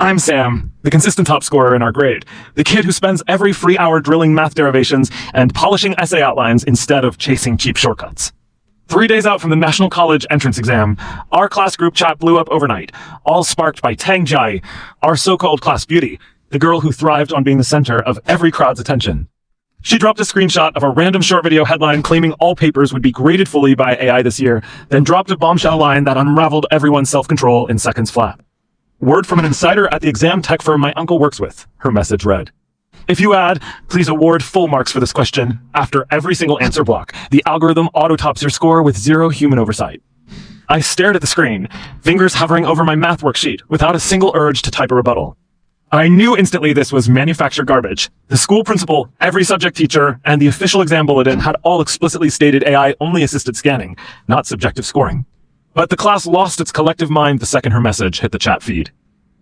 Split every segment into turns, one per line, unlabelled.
I'm Sam, the consistent top scorer in our grade, the kid who spends every free hour drilling math derivations and polishing essay outlines instead of chasing cheap shortcuts. 3 days out from the National College entrance exam, our class group chat blew up overnight, all sparked by Tang Jai, our so-called class beauty, the girl who thrived on being the center of every crowd's attention. She dropped a screenshot of a random short video headline claiming all papers would be graded fully by AI this year, then dropped a bombshell line that unraveled everyone's self-control in seconds flat. Word from an insider at the exam tech firm my uncle works with, her message read. If you add, please award full marks for this question, after every single answer block, the algorithm auto-tops your score with zero human oversight. I stared at the screen, fingers hovering over my math worksheet, without a single urge to type a rebuttal. I knew instantly this was manufactured garbage. The school principal, every subject teacher, and the official exam bulletin had all explicitly stated AI only assisted scanning, not subjective scoring. But the class lost its collective mind the second her message hit the chat feed.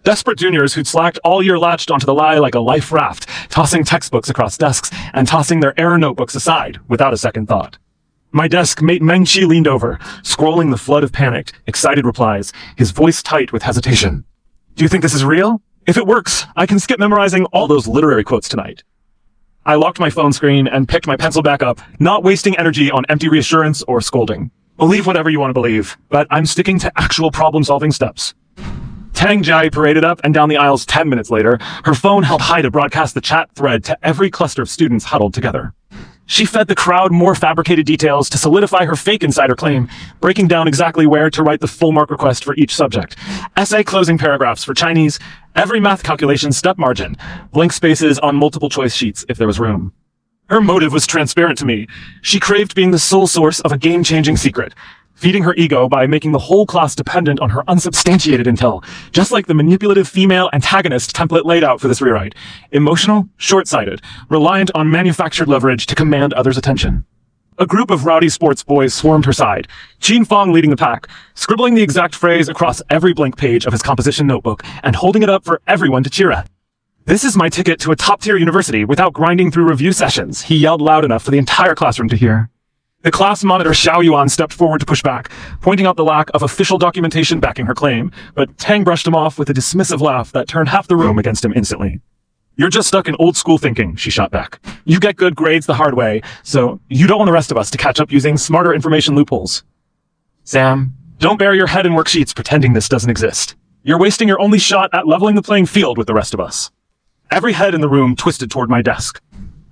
Desperate juniors who'd slacked all year latched onto the lie like a life raft, tossing textbooks across desks and tossing their error notebooks aside without a second thought. My desk mate Meng Chi leaned over, scrolling the flood of panicked, excited replies, his voice tight with hesitation. Do you think this is real? If it works, I can skip memorizing all those literary quotes tonight. I locked my phone screen and picked my pencil back up, not wasting energy on empty reassurance or scolding. Believe whatever you want to believe, but I'm sticking to actual problem-solving steps. Tang Jai paraded up and down the aisles 10 minutes later, her phone held high to broadcast the chat thread to every cluster of students huddled together. She fed the crowd more fabricated details to solidify her fake insider claim, breaking down exactly where to write the full mark request for each subject. Essay closing paragraphs for Chinese, every math calculation step margin, blank spaces on multiple choice sheets if there was room. Her motive was transparent to me. She craved being the sole source of a game-changing secret, feeding her ego by making the whole class dependent on her unsubstantiated intel, just like the manipulative female antagonist template laid out for this rewrite. Emotional, short-sighted, reliant on manufactured leverage to command others' attention. A group of rowdy sports boys swarmed her side, Qin Fong leading the pack, scribbling the exact phrase across every blank page of his composition notebook and holding it up for everyone to cheer at. This is my ticket to a top-tier university without grinding through review sessions, he yelled loud enough for the entire classroom to hear. The class monitor Xiao Yuan stepped forward to push back, pointing out the lack of official documentation backing her claim, but Tang brushed him off with a dismissive laugh that turned half the room against him instantly. You're just stuck in old school thinking, she shot back. You get good grades the hard way, so you don't want the rest of us to catch up using smarter information loopholes. Sam, don't bury your head in worksheets pretending this doesn't exist. You're wasting your only shot at leveling the playing field with the rest of us. Every head in the room twisted toward my desk.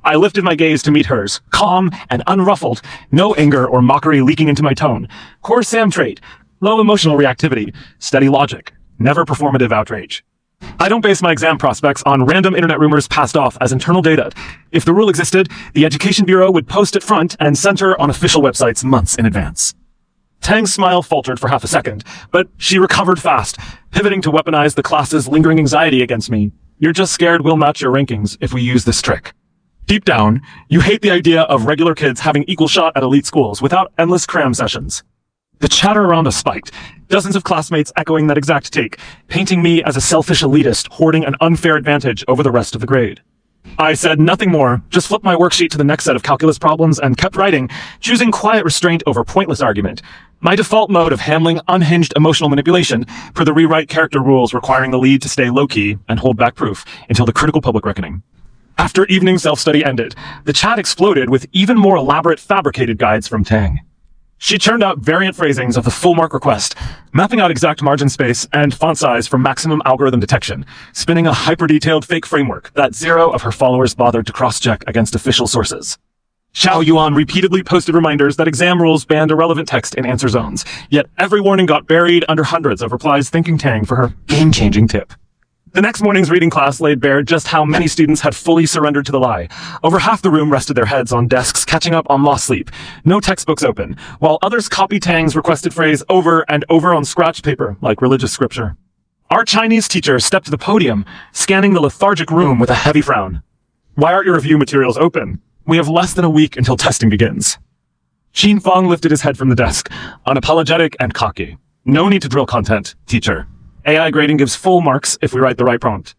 I lifted my gaze to meet hers, calm and unruffled, no anger or mockery leaking into my tone. Core Sam trait, low emotional reactivity, steady logic, never performative outrage. I don't base my exam prospects on random internet rumors passed off as internal data. If the rule existed, the Education Bureau would post it front and center on official websites months in advance. Tang's smile faltered for half a second, but she recovered fast, pivoting to weaponize the class's lingering anxiety against me. You're just scared we'll match your rankings if we use this trick. Deep down, you hate the idea of regular kids having equal shot at elite schools without endless cram sessions. The chatter around us spiked, dozens of classmates echoing that exact take, painting me as a selfish elitist hoarding an unfair advantage over the rest of the grade. I said nothing more, just flipped my worksheet to the next set of calculus problems and kept writing, choosing quiet restraint over pointless argument. My default mode of handling unhinged emotional manipulation per the rewrite character rules requiring the lead to stay low-key and hold back proof until the critical public reckoning. After evening self-study ended, the chat exploded with even more elaborate fabricated guides from Tang. She churned out variant phrasings of the full mark request, mapping out exact margin space and font size for maximum algorithm detection, spinning a hyper-detailed fake framework that zero of her followers bothered to cross-check against official sources. Xiao Yuan repeatedly posted reminders that exam rules banned irrelevant text in answer zones, yet every warning got buried under hundreds of replies thanking Tang for her game-changing tip. The next morning's reading class laid bare just how many students had fully surrendered to the lie. Over half the room rested their heads on desks, catching up on lost sleep. No textbooks open, while others copied Tang's requested phrase over and over on scratch paper, like religious scripture. Our Chinese teacher stepped to the podium, scanning the lethargic room with a heavy frown. Why aren't your review materials open? We have less than a week until testing begins. Qin Fong lifted his head from the desk, unapologetic and cocky. No need to drill content, teacher. AI grading gives full marks if we write the right prompt.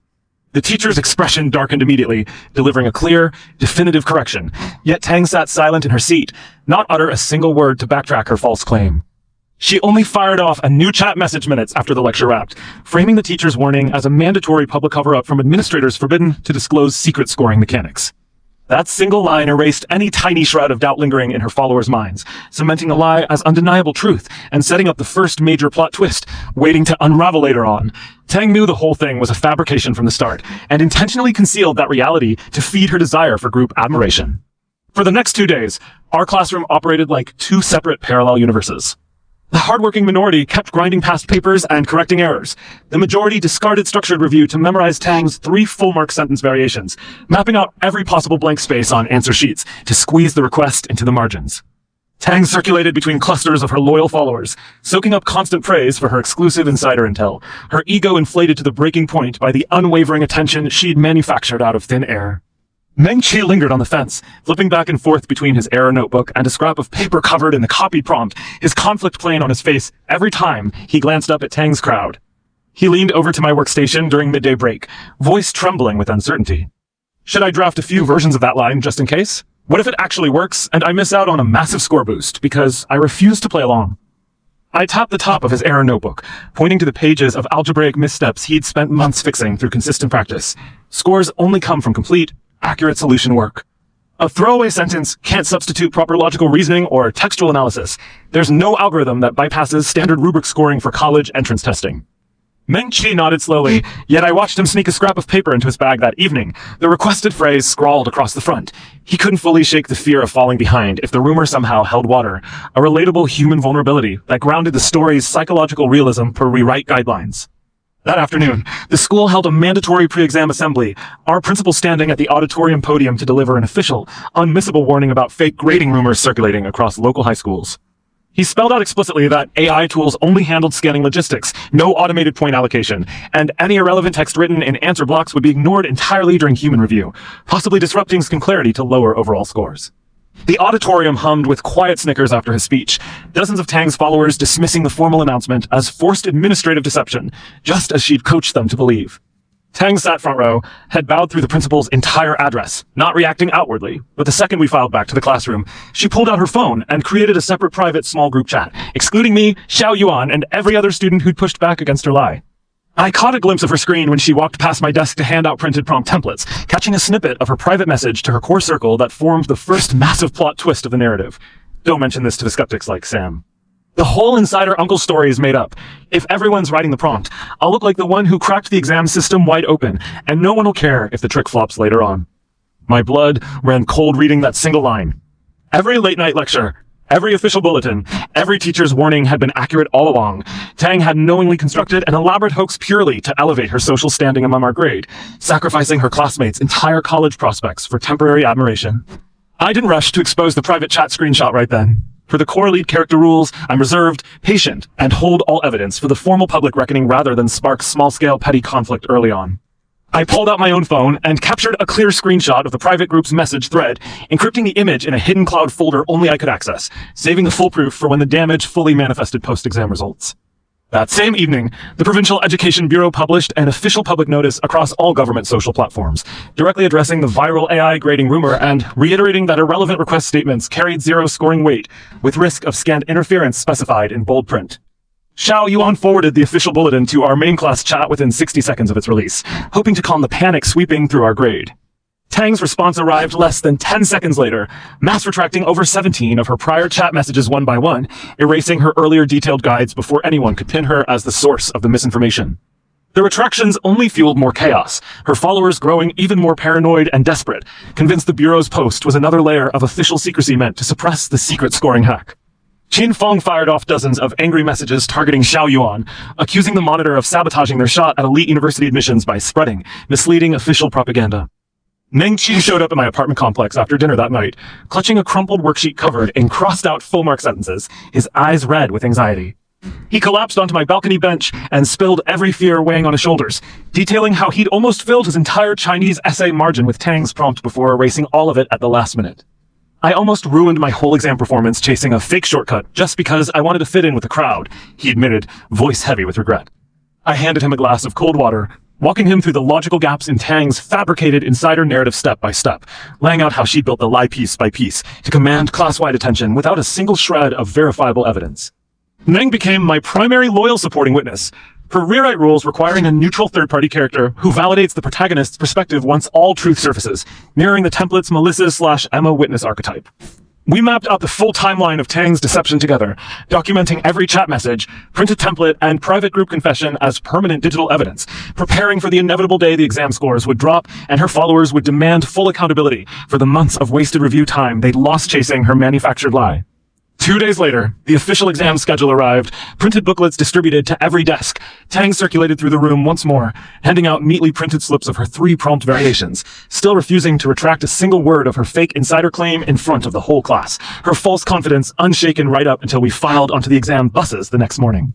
The teacher's expression darkened immediately, delivering a clear, definitive correction. Yet Tang sat silent in her seat, not utter a single word to backtrack her false claim. She only fired off a new chat message minutes after the lecture wrapped, framing the teacher's warning as a mandatory public cover-up from administrators forbidden to disclose secret scoring mechanics. That single line erased any tiny shred of doubt lingering in her followers' minds, cementing the lie as undeniable truth and setting up the first major plot twist, waiting to unravel later on. Tang knew the whole thing was a fabrication from the start, and intentionally concealed that reality to feed her desire for group admiration. For the next 2 days, our classroom operated like two separate parallel universes. The hardworking minority kept grinding past papers and correcting errors. The majority discarded structured review to memorize Tang's 3 full-mark sentence variations, mapping out every possible blank space on answer sheets to squeeze the request into the margins. Tang circulated between clusters of her loyal followers, soaking up constant praise for her exclusive insider intel, her ego inflated to the breaking point by the unwavering attention she'd manufactured out of thin air. Meng Qi lingered on the fence, flipping back and forth between his error notebook and a scrap of paper covered in the copied prompt, his conflict playing on his face every time he glanced up at Tang's crowd. He leaned over to my workstation during midday break, voice trembling with uncertainty. Should I draft a few versions of that line just in case? What if it actually works and I miss out on a massive score boost because I refuse to play along? I tapped the top of his error notebook, pointing to the pages of algebraic missteps he'd spent months fixing through consistent practice. Scores only come from complete, accurate solution work. A throwaway sentence can't substitute proper logical reasoning or textual analysis. There's no algorithm that bypasses standard rubric scoring for college entrance testing. Meng Qi nodded slowly, yet I watched him sneak a scrap of paper into his bag that evening, the requested phrase scrawled across the front. He couldn't fully shake the fear of falling behind if the rumor somehow held water, a relatable human vulnerability that grounded the story's psychological realism per rewrite guidelines. That afternoon, the school held a mandatory pre-exam assembly, our principal standing at the auditorium podium to deliver an official, unmissable warning about fake grading rumors circulating across local high schools. He spelled out explicitly that AI tools only handled scanning logistics, no automated point allocation, and any irrelevant text written in answer blocks would be ignored entirely during human review, possibly disrupting clarity to lower overall scores. The auditorium hummed with quiet snickers after his speech, dozens of Tang's followers dismissing the formal announcement as forced administrative deception, just as she'd coached them to believe. Tang sat front row, had bowed through the principal's entire address, not reacting outwardly, but the second we filed back to the classroom, she pulled out her phone and created a separate private small group chat, excluding me, Xiao Yuan, and every other student who'd pushed back against her lie. I caught a glimpse of her screen when she walked past my desk to hand out printed prompt templates, catching a snippet of her private message to her core circle that formed the first massive plot twist of the narrative. Don't mention this to the skeptics like Sam. The whole insider uncle story is made up. If everyone's writing the prompt, I'll look like the one who cracked the exam system wide open, and no one will care if the trick flops later on. My blood ran cold reading that single line. Every late-night lecture, every official bulletin, every teacher's warning had been accurate all along. Tang had knowingly constructed an elaborate hoax purely to elevate her social standing among our grade, sacrificing her classmates' entire college prospects for temporary admiration. I didn't rush to expose the private chat screenshot right then. For the core lead character rules, I'm reserved, patient, and hold all evidence for the formal public reckoning rather than spark small-scale petty conflict early on. I pulled out my own phone and captured a clear screenshot of the private group's message thread, encrypting the image in a hidden cloud folder only I could access, saving the foolproof for when the damage fully manifested post-exam results. That same evening, the Provincial Education Bureau published an official public notice across all government social platforms, directly addressing the viral AI grading rumor and reiterating that irrelevant request statements carried zero scoring weight, with risk of scanned interference specified in bold print. Xiao Yuan forwarded the official bulletin to our main class chat within 60 seconds of its release, hoping to calm the panic sweeping through our grade. Tang's response arrived less than 10 seconds later, mass retracting over 17 of her prior chat messages one by one, erasing her earlier detailed guides before anyone could pin her as the source of the misinformation. The retractions only fueled more chaos, her followers growing even more paranoid and desperate, convinced the Bureau's post was another layer of official secrecy meant to suppress the secret scoring hack. Qin Feng fired off dozens of angry messages targeting Xiao Yuan, accusing the Monitor of sabotaging their shot at elite university admissions by spreading misleading official propaganda. Meng Qi showed up at my apartment complex after dinner that night, clutching a crumpled worksheet covered in crossed-out full-mark sentences, his eyes red with anxiety. He collapsed onto my balcony bench and spilled every fear weighing on his shoulders, detailing how he'd almost filled his entire Chinese essay margin with Tang's prompt before erasing all of it at the last minute. I almost ruined my whole exam performance chasing a fake shortcut just because I wanted to fit in with the crowd, he admitted, voice heavy with regret. I handed him a glass of cold water, walking him through the logical gaps in Tang's fabricated insider narrative step by step, laying out how she built the lie piece by piece to command class-wide attention without a single shred of verifiable evidence. Meng became my primary loyal supporting witness. Her rewrite rules requiring a neutral third-party character who validates the protagonist's perspective once all truth surfaces, mirroring the template's Melissa/Emma witness archetype. We mapped out the full timeline of Tang's deception together, documenting every chat message, printed template, and private group confession as permanent digital evidence, preparing for the inevitable day the exam scores would drop and her followers would demand full accountability for the months of wasted review time they'd lost chasing her manufactured lie. 2 days later, the official exam schedule arrived, printed booklets distributed to every desk. Tang circulated through the room once more, handing out neatly printed slips of her 3 prompt variations, still refusing to retract a single word of her fake insider claim in front of the whole class, her false confidence unshaken right up until we filed onto the exam buses the next morning.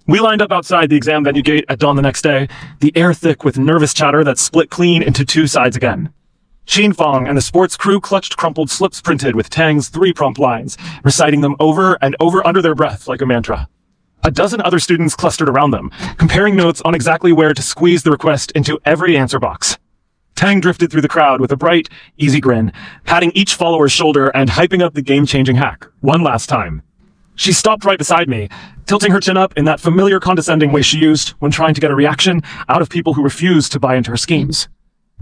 We lined up outside the exam venue gate at dawn the next day, the air thick with nervous chatter that split clean into 2 sides again. Xin Fong and the sports crew clutched crumpled slips printed with Tang's 3 prompt lines, reciting them over and over under their breath like a mantra. A dozen other students clustered around them, comparing notes on exactly where to squeeze the request into every answer box. Tang drifted through the crowd with a bright, easy grin, patting each follower's shoulder and hyping up the game-changing hack, one last time. She stopped right beside me, tilting her chin up in that familiar condescending way she used when trying to get a reaction out of people who refused to buy into her schemes.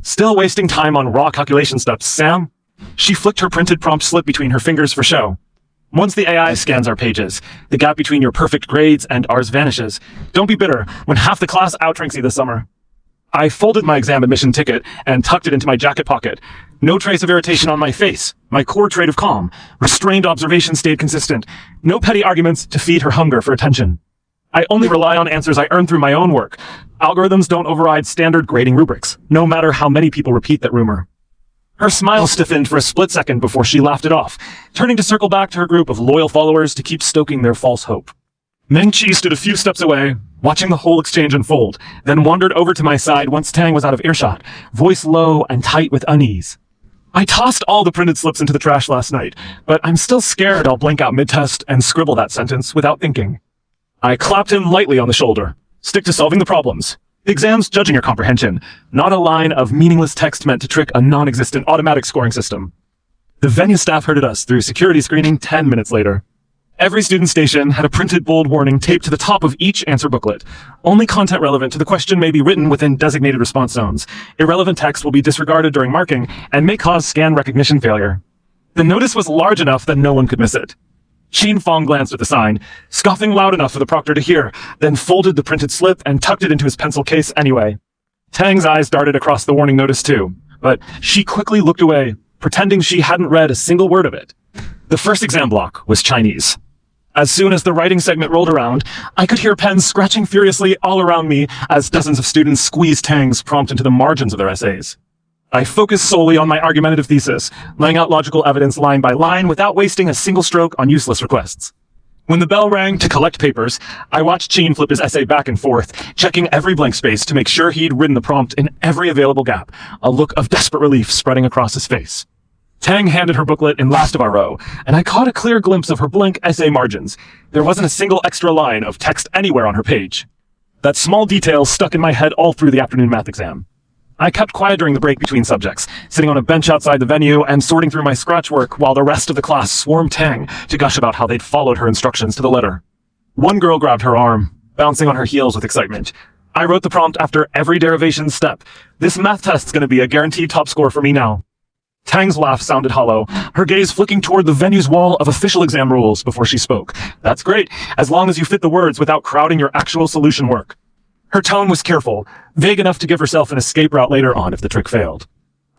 Still wasting time on raw calculation steps, Sam? She flicked her printed prompt slip between her fingers for show. Once the AI scans our pages, the gap between your perfect grades and ours vanishes. Don't be bitter when half the class outranks you this summer. I folded my exam admission ticket and tucked it into my jacket pocket. No trace of irritation on my face. My core trait of calm. Restrained observation stayed consistent. No petty arguments to feed her hunger for attention. I only rely on answers I earn through my own work. Algorithms don't override standard grading rubrics, no matter how many people repeat that rumor. Her smile stiffened for a split second before she laughed it off, turning to circle back to her group of loyal followers to keep stoking their false hope. Meng Chi stood a few steps away, watching the whole exchange unfold, then wandered over to my side once Tang was out of earshot, voice low and tight with unease. I tossed all the printed slips into the trash last night, but I'm still scared I'll blank out mid-test and scribble that sentence without thinking. I clapped him lightly on the shoulder. Stick to solving the problems. The exam's judging your comprehension, not a line of meaningless text meant to trick a non-existent automatic scoring system. The venue staff herded us through security screening 10 minutes later. Every student station had a printed bold warning taped to the top of each answer booklet. Only content relevant to the question may be written within designated response zones. Irrelevant text will be disregarded during marking and may cause scan recognition failure. The notice was large enough that no one could miss it. Xin Fong glanced at the sign, scoffing loud enough for the proctor to hear, then folded the printed slip and tucked it into his pencil case anyway. Tang's eyes darted across the warning notice too, but she quickly looked away, pretending she hadn't read a single word of it. The first exam block was Chinese. As soon as the writing segment rolled around, I could hear pens scratching furiously all around me as dozens of students squeezed Tang's prompt into the margins of their essays. I focused solely on my argumentative thesis, laying out logical evidence line by line without wasting a single stroke on useless requests. When the bell rang to collect papers, I watched Chin flip his essay back and forth, checking every blank space to make sure he'd written the prompt in every available gap, a look of desperate relief spreading across his face. Tang handed her booklet in last of our row, and I caught a clear glimpse of her blank essay margins. There wasn't a single extra line of text anywhere on her page. That small detail stuck in my head all through the afternoon math exam. I kept quiet during the break between subjects, sitting on a bench outside the venue and sorting through my scratch work while the rest of the class swarmed Tang to gush about how they'd followed her instructions to the letter. One girl grabbed her arm, bouncing on her heels with excitement. I wrote the prompt after every derivation step. This math test's gonna be a guaranteed top score for me now. Tang's laugh sounded hollow, her gaze flicking toward the venue's wall of official exam rules before she spoke. That's great, as long as you fit the words without crowding your actual solution work. Her tone was careful, vague enough to give herself an escape route later on if the trick failed.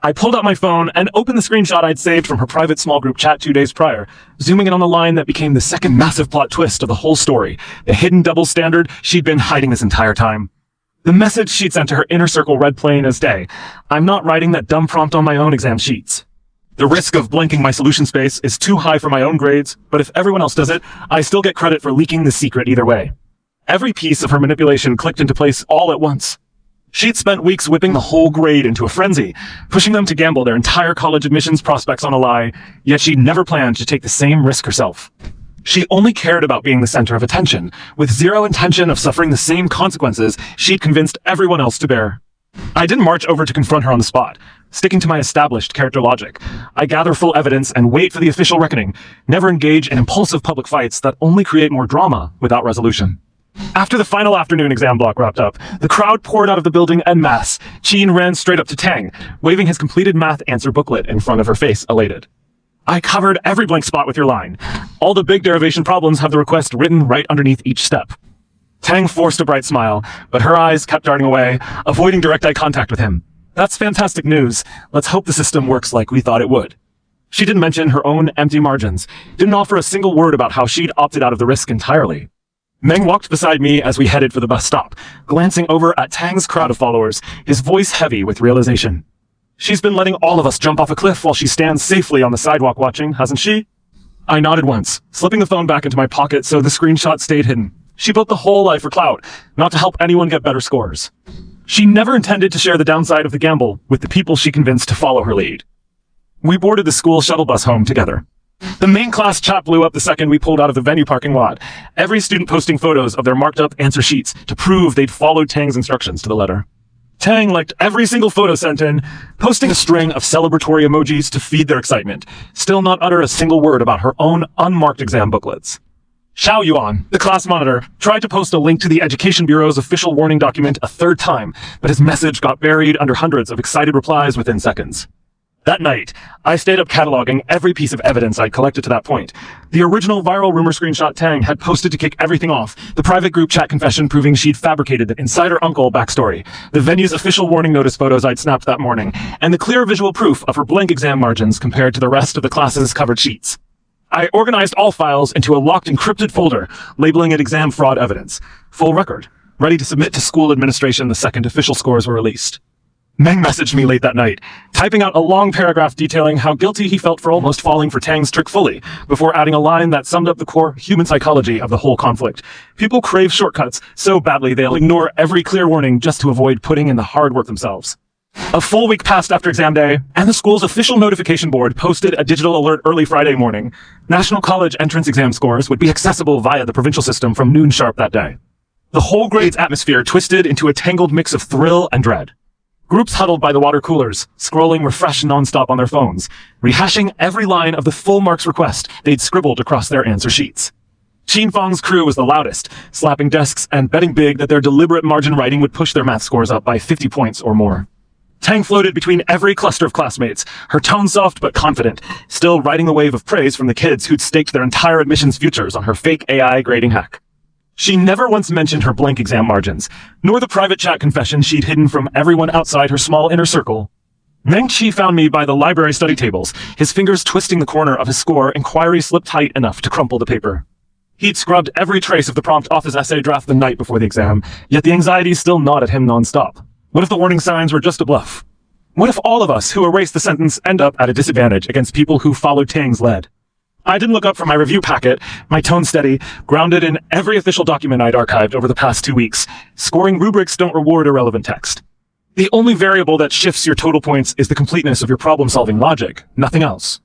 I pulled out my phone and opened the screenshot I'd saved from her private small group chat 2 days prior, zooming in on the line that became the second massive plot twist of the whole story, the hidden double standard she'd been hiding this entire time. The message she'd sent to her inner circle read plain as day. I'm not writing that dumb prompt on my own exam sheets. The risk of blanking my solution space is too high for my own grades, but if everyone else does it, I still get credit for leaking the secret either way. Every piece of her manipulation clicked into place all at once. She'd spent weeks whipping the whole grade into a frenzy, pushing them to gamble their entire college admissions prospects on a lie, yet she'd never planned to take the same risk herself. She only cared about being the center of attention, with zero intention of suffering the same consequences she'd convinced everyone else to bear. I didn't march over to confront her on the spot. Sticking to my established character logic, I gather full evidence and wait for the official reckoning, never engage in impulsive public fights that only create more drama without resolution. After the final afternoon exam block wrapped up, the crowd poured out of the building en masse. Chin ran straight up to Tang, waving his completed math answer booklet in front of her face, elated. I covered every blank spot with your line. All the big derivation problems have the request written right underneath each step. Tang forced a bright smile, but her eyes kept darting away, avoiding direct eye contact with him. That's fantastic news. Let's hope the system works like we thought it would. She didn't mention her own empty margins, didn't offer a single word about how she'd opted out of the risk entirely. Meng walked beside me as we headed for the bus stop, glancing over at Tang's crowd of followers, his voice heavy with realization. She's been letting all of us jump off a cliff while she stands safely on the sidewalk watching, hasn't she? I nodded once, slipping the phone back into my pocket so the screenshot stayed hidden. She built the whole life for clout, not to help anyone get better scores. She never intended to share the downside of the gamble with the people she convinced to follow her lead. We boarded the school shuttle bus home together. The main class chat blew up the second we pulled out of the venue parking lot, every student posting photos of their marked up answer sheets to prove they'd followed Tang's instructions to the letter. Tang liked every single photo sent in, posting a string of celebratory emojis to feed their excitement, still not utter a single word about her own unmarked exam booklets. Xiao Yuan, the class monitor, tried to post a link to the Education Bureau's official warning document a third time, but his message got buried under hundreds of excited replies within seconds. That night, I stayed up cataloging every piece of evidence I'd collected to that point. The original viral rumor screenshot Tang had posted to kick everything off, the private group chat confession proving she'd fabricated the insider uncle backstory, the venue's official warning notice photos I'd snapped that morning, and the clear visual proof of her blank exam margins compared to the rest of the class's covered sheets. I organized all files into a locked encrypted folder, labeling it exam fraud evidence. Full record, ready to submit to school administration the second official scores were released. Meng messaged me late that night, typing out a long paragraph detailing how guilty he felt for almost falling for Tang's trick fully, before adding a line that summed up the core human psychology of the whole conflict. People crave shortcuts so badly they'll ignore every clear warning just to avoid putting in the hard work themselves. A full week passed after exam day, and the school's official notification board posted a digital alert early Friday morning. National College entrance exam scores would be accessible via the provincial system from noon sharp that day. The whole grade's atmosphere twisted into a tangled mix of thrill and dread. Groups huddled by the water coolers, scrolling refresh nonstop on their phones, rehashing every line of the full marks request they'd scribbled across their answer sheets. Qin Fang's crew was the loudest, slapping desks and betting big that their deliberate margin writing would push their math scores up by 50 points or more. Tang floated between every cluster of classmates, her tone soft but confident, still riding the wave of praise from the kids who'd staked their entire admissions futures on her fake AI grading hack. She never once mentioned her blank exam margins, nor the private chat confession she'd hidden from everyone outside her small inner circle. Meng Qi found me by the library study tables, his fingers twisting the corner of his score inquiry slip tight enough to crumple the paper. He'd scrubbed every trace of the prompt off his essay draft the night before the exam, yet the anxiety still gnawed at him nonstop. What if the warning signs were just a bluff? What if all of us who erased the sentence end up at a disadvantage against people who followed Tang's lead? I didn't look up from my review packet, my tone steady, grounded in every official document I'd archived over the past 2 weeks. Scoring rubrics don't reward irrelevant text. The only variable that shifts your total points is the completeness of your problem-solving logic, nothing else.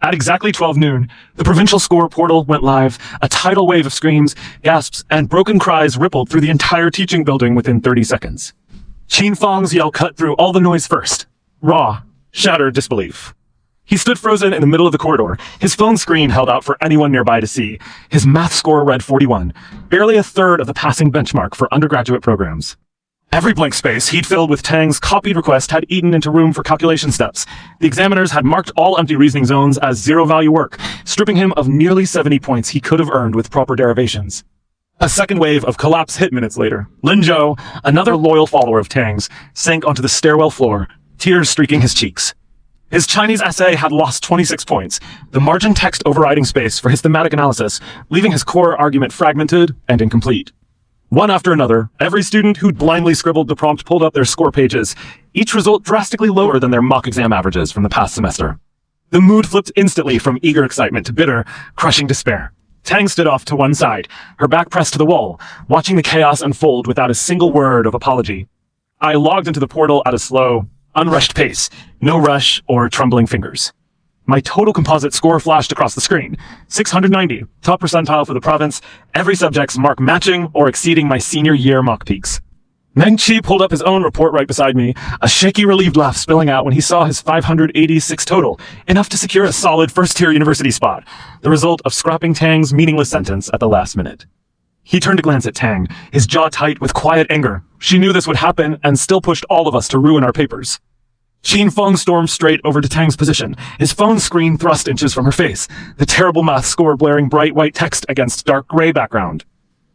At exactly 12 noon, the provincial score portal went live. A tidal wave of screams, gasps, and broken cries rippled through the entire teaching building within 30 seconds. Qin Fang's yell cut through all the noise first. Raw, shattered disbelief. He stood frozen in the middle of the corridor, his phone screen held out for anyone nearby to see. His math score read 41, barely a third of the passing benchmark for undergraduate programs. Every blank space he'd filled with Tang's copied request had eaten into room for calculation steps. The examiners had marked all empty reasoning zones as zero-value work, stripping him of nearly 70 points he could have earned with proper derivations. A second wave of collapse hit minutes later. Lin Zhou, another loyal follower of Tang's, sank onto the stairwell floor, tears streaking his cheeks. His Chinese essay had lost 26 points, the margin text overriding space for his thematic analysis, leaving his core argument fragmented and incomplete. One after another, every student who'd blindly scribbled the prompt pulled up their score pages, each result drastically lower than their mock exam averages from the past semester. The mood flipped instantly from eager excitement to bitter, crushing despair. Tang stood off to one side, her back pressed to the wall, watching the chaos unfold without a single word of apology. I logged into the portal at a slow, unrushed pace, no rush or trembling fingers. My total composite score flashed across the screen. 690, top percentile for the province, every subject's mark matching or exceeding my senior year mock peaks. Meng-Chi pulled up his own report right beside me, a shaky relieved laugh spilling out when he saw his 586 total, enough to secure a solid first-tier university spot, the result of scrapping Tang's meaningless sentence at the last minute. He turned to glance at Tang, his jaw tight with quiet anger. She knew this would happen and still pushed all of us to ruin our papers. Qin Feng stormed straight over to Tang's position, his phone screen thrust inches from her face, the terrible math score blaring bright white text against dark gray background.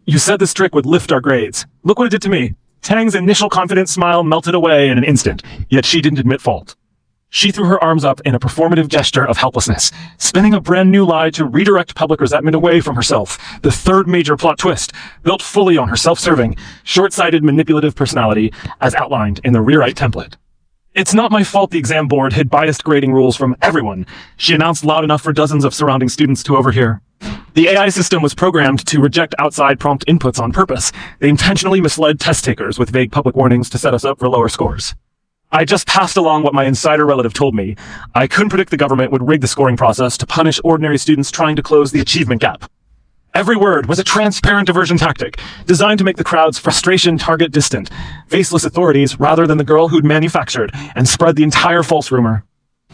You said this trick would lift our grades. Look what it did to me. Tang's initial confident smile melted away in an instant, yet she didn't admit fault. She threw her arms up in a performative gesture of helplessness, spinning a brand new lie to redirect public resentment away from herself, the third major plot twist, built fully on her self-serving, short-sighted manipulative personality, as outlined in the rewrite template. It's not my fault the exam board hid biased grading rules from everyone, she announced loud enough for dozens of surrounding students to overhear. The AI system was programmed to reject outside prompt inputs on purpose. They intentionally misled test takers with vague public warnings to set us up for lower scores. I just passed along what my insider relative told me. I couldn't predict the government would rig the scoring process to punish ordinary students trying to close the achievement gap. Every word was a transparent diversion tactic, designed to make the crowd's frustration target distant, faceless authorities rather than the girl who'd manufactured and spread the entire false rumor.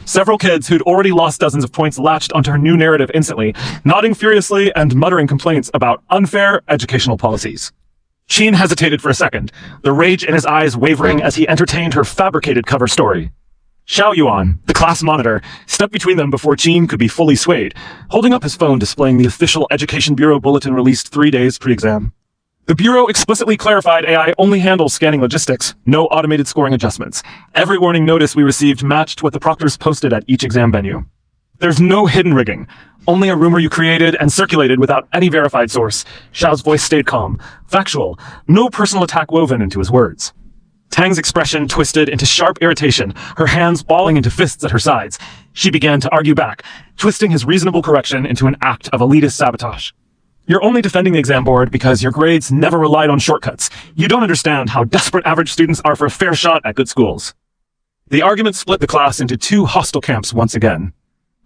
Several kids who'd already lost dozens of points latched onto her new narrative instantly, nodding furiously and muttering complaints about unfair educational policies. Qin hesitated for a second, the rage in his eyes wavering as he entertained her fabricated cover story. Xiao Yuan, the class monitor, stepped between them before Qin could be fully swayed, holding up his phone displaying the official Education Bureau bulletin released 3 days pre-exam. The Bureau explicitly clarified AI only handles scanning logistics, no automated scoring adjustments. Every warning notice we received matched what the proctors posted at each exam venue. There's no hidden rigging, only a rumor you created and circulated without any verified source. Xiao's voice stayed calm, factual, no personal attack woven into his words. Tang's expression twisted into sharp irritation, her hands balling into fists at her sides. She began to argue back, twisting his reasonable correction into an act of elitist sabotage. You're only defending the exam board because your grades never relied on shortcuts. You don't understand how desperate average students are for a fair shot at good schools. The argument split the class into two hostile camps once again.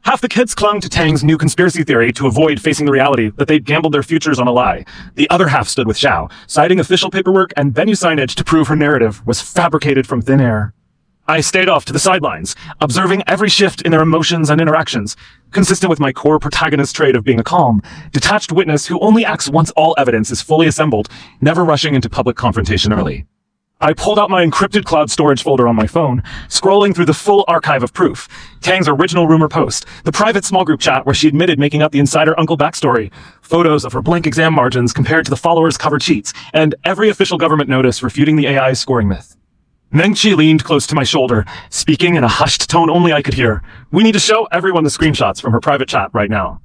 Half the kids clung to Tang's new conspiracy theory to avoid facing the reality that they'd gambled their futures on a lie. The other half stood with Xiao, citing official paperwork and venue signage to prove her narrative was fabricated from thin air. I stayed off to the sidelines, observing every shift in their emotions and interactions, consistent with my core protagonist trait of being a calm, detached witness who only acts once all evidence is fully assembled, never rushing into public confrontation early. I pulled out my encrypted cloud storage folder on my phone, scrolling through the full archive of proof. Tang's original rumor post, the private small group chat where she admitted making up the insider uncle backstory, photos of her blank exam margins compared to the followers' cover sheets, and every official government notice refuting the AI's scoring myth. Meng-Chi leaned close to my shoulder, speaking in a hushed tone only I could hear. We need to show everyone the screenshots from her private chat right now.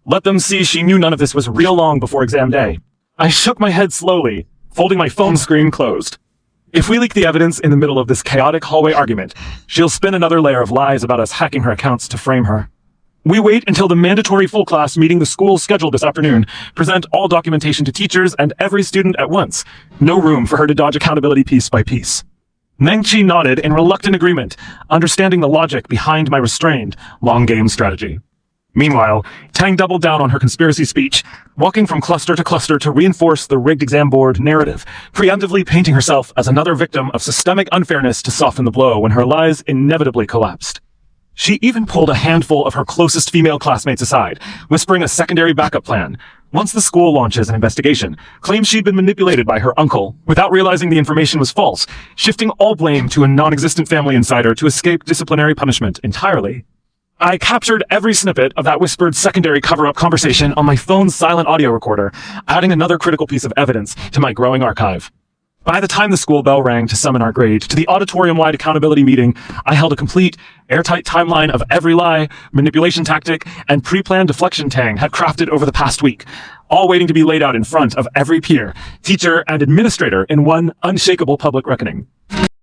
Let them see she knew none of this was real long before exam day. I shook my head slowly, folding my phone screen closed. If we leak the evidence in the middle of this chaotic hallway argument, she'll spin another layer of lies about us hacking her accounts to frame her. We wait until the mandatory full class meeting the school scheduled this afternoon, present all documentation to teachers and every student at once. No room for her to dodge accountability piece by piece. Meng-Chi nodded in reluctant agreement, understanding the logic behind my restrained, long-game strategy. Meanwhile, Tang doubled down on her conspiracy speech, walking from cluster to reinforce the rigged exam board narrative, preemptively painting herself as another victim of systemic unfairness to soften the blow when her lies inevitably collapsed. She even pulled a handful of her closest female classmates aside, whispering a secondary backup plan. Once the school launches an investigation, claims she'd been manipulated by her uncle, without realizing the information was false, shifting all blame to a non-existent family insider to escape disciplinary punishment entirely. I captured every snippet of that whispered secondary cover-up conversation on my phone's silent audio recorder, adding another critical piece of evidence to my growing archive. By the time the school bell rang to summon our grade to the auditorium-wide accountability meeting, I held a complete, airtight timeline of every lie, manipulation tactic, and pre-planned deflection Tang had crafted over the past week, all waiting to be laid out in front of every peer, teacher, and administrator in one unshakable public reckoning.